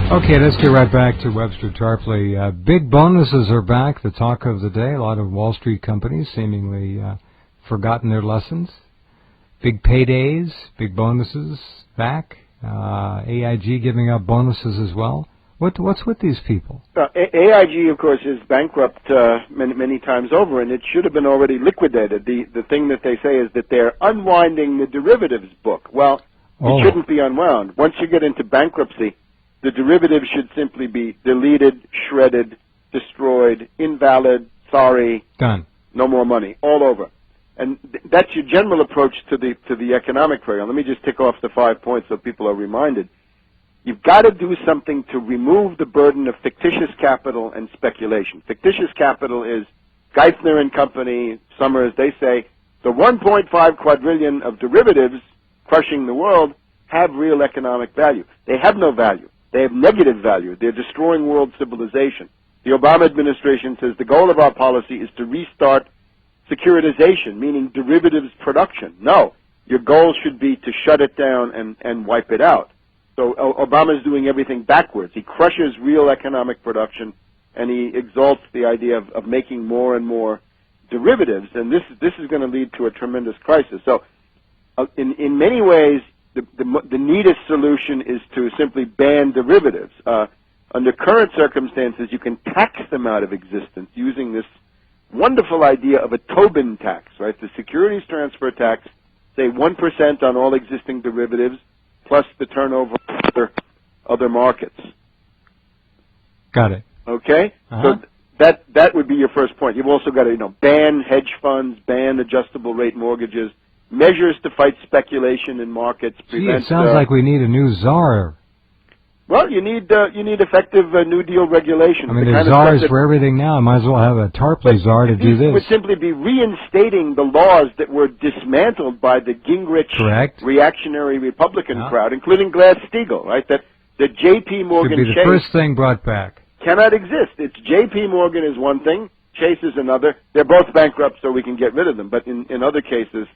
Okay, let's get right back to Webster Tarpley. Big bonuses are back, the talk of the day. A lot of Wall Street companies seemingly forgotten their lessons. Big paydays, big bonuses back. AIG giving out bonuses as well. What's with these people? AIG, of course, is bankrupt many times over, and it should have been already liquidated. The thing that they say is that they're unwinding the derivatives book. Well, it shouldn't be unwound. Once you get into bankruptcy, the derivatives should simply be deleted, shredded, destroyed, invalid, sorry, done, no more money, all over. And that's your general approach to the economic program. Let me just tick off the 5 points so people are reminded. You've got to do something to remove the burden of fictitious capital and speculation. Fictitious capital is Geithner and Company, Summers, they say the 1.5 quadrillion of derivatives crushing the world have real economic value. They have no value. They have negative value. They're destroying world civilization. The Obama administration says the goal of our policy is to restart securitization, meaning derivatives production. No, your goal should be to shut it down and wipe it out. So Obama's doing everything backwards. He crushes real economic production, and he exalts the idea of making more and more derivatives, and this is going to lead to a tremendous crisis. So in many ways, the neatest solution is to simply ban derivatives. Under current circumstances, you can tax them out of existence using this wonderful idea of a Tobin tax, right? The securities transfer tax, say 1% on all existing derivatives, plus the turnover of other markets. Got it. Okay? So that would be your first point. You've also got to, ban hedge funds, ban adjustable rate mortgages, measures to fight speculation in markets. Gee, it sounds like we need a new czar. Well, you need effective New Deal regulation. I mean, there's czars for everything now. I might as well have a Tarpley czar to do this. It would simply be reinstating the laws that were dismantled by the Gingrich reactionary Republican crowd, including Glass-Steagall, right? That J.P. Morgan Chase could be the first thing brought back. Cannot exist. It's J.P. Morgan is one thing, Chase is another. They're both bankrupt, so we can get rid of them. But in other cases,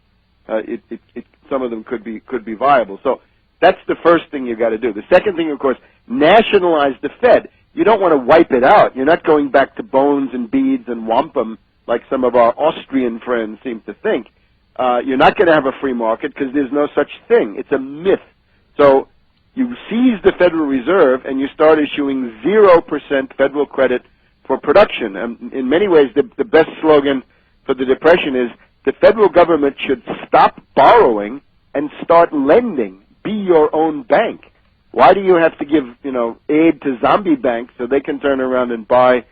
some of them could be viable. So that's the first thing you got to do. The second thing, of course, nationalize the Fed. You don't want to wipe it out. You're not going back to bones and beads and wampum like some of our Austrian friends seem to think. You're not going to have a free market because there's no such thing. It's a myth. So you seize the Federal Reserve and you start issuing 0% federal credit for production. And in many ways, the best slogan for the Depression is the federal government should stop borrowing and start lending. Be your own bank. Why do you have to give, aid to zombie banks so they can turn around and buy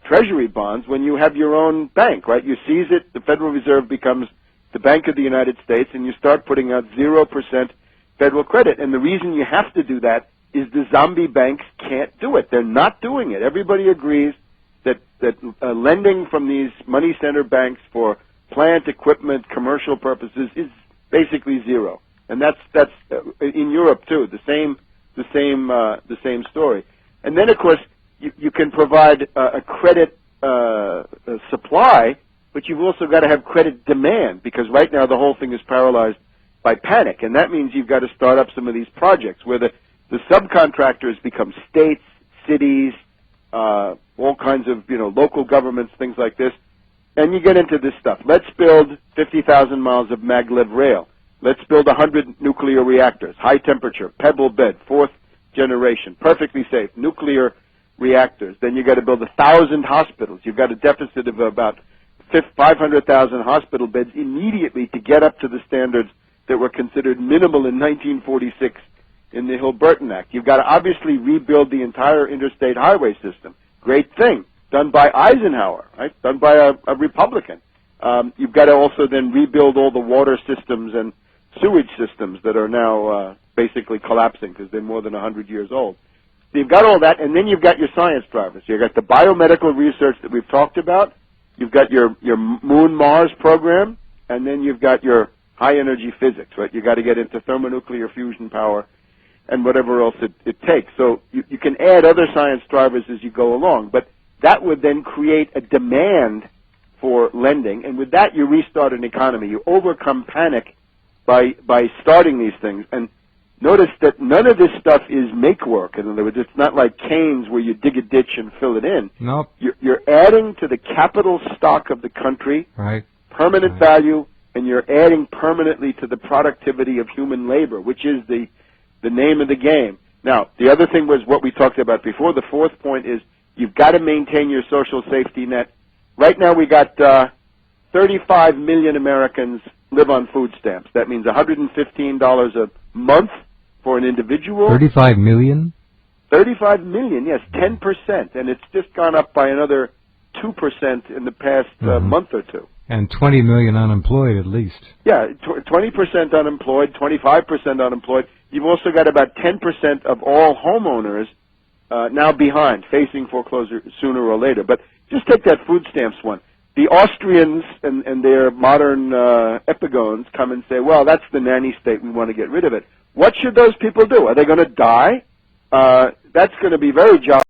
treasury bonds when you have your own bank, right? You seize it, the Federal Reserve becomes the Bank of the United States, and you start putting out 0% federal credit. And the reason you have to do that is the zombie banks can't do it. They're not doing it. Everybody agrees that lending from these money center banks for plant, equipment, commercial purposes is basically zero. And that's in Europe too. The same story. And then of course you can provide a credit supply, but you've also got to have credit demand, because right now the whole thing is paralyzed by panic, and that means you've got to start up some of these projects where the subcontractors become states, cities, all kinds of local governments, things like this, and you get into this stuff. Let's build 50,000 miles of maglev rail. Let's build 100 nuclear reactors, high temperature, pebble bed, fourth generation, perfectly safe, nuclear reactors. Then you've got to build 1,000 hospitals. You've got a deficit of about 500,000 hospital beds immediately to get up to the standards that were considered minimal in 1946 in the Hill-Burton Act. You've got to obviously rebuild the entire interstate highway system. Great thing, done by Eisenhower, right? Done by a Republican. You've got to also then rebuild all the water systems and sewage systems that are now basically collapsing because they're more than 100 years old. So you've got all that, and then you've got your science drivers. You've got the biomedical research that we've talked about. You've got your Moon-Mars program, and then you've got your high-energy physics, right? You've got to get into thermonuclear fusion power and whatever else it takes. So you can add other science drivers as you go along, but that would then create a demand for lending, and with that you restart an economy. You overcome panic by starting these things, and Notice that none of this stuff is make work. In other words, it's not like Keynes where you dig a ditch and fill it in. Nope. You're adding to the capital stock of the country, Right. permanent value, and you're adding permanently to the productivity of human labor, which is the name of the game. Now, the other thing was what we talked about before. The fourth point is you've got to maintain your social safety net. Right now we got 35 million Americans live on food stamps. That means $115 a month for an individual. 35 million? 35 million, yes, 10%. And it's just gone up by another 2% in the past month or two. And 20 million unemployed at least. Yeah, 20% unemployed, 25% unemployed. You've also got about 10% of all homeowners now behind, facing foreclosure sooner or later. But just take that food stamps one. The Austrians and their modern epigones come and say, well, that's the nanny state, we want to get rid of it. What should those people do? Are they going to die? That's going to be very jolly.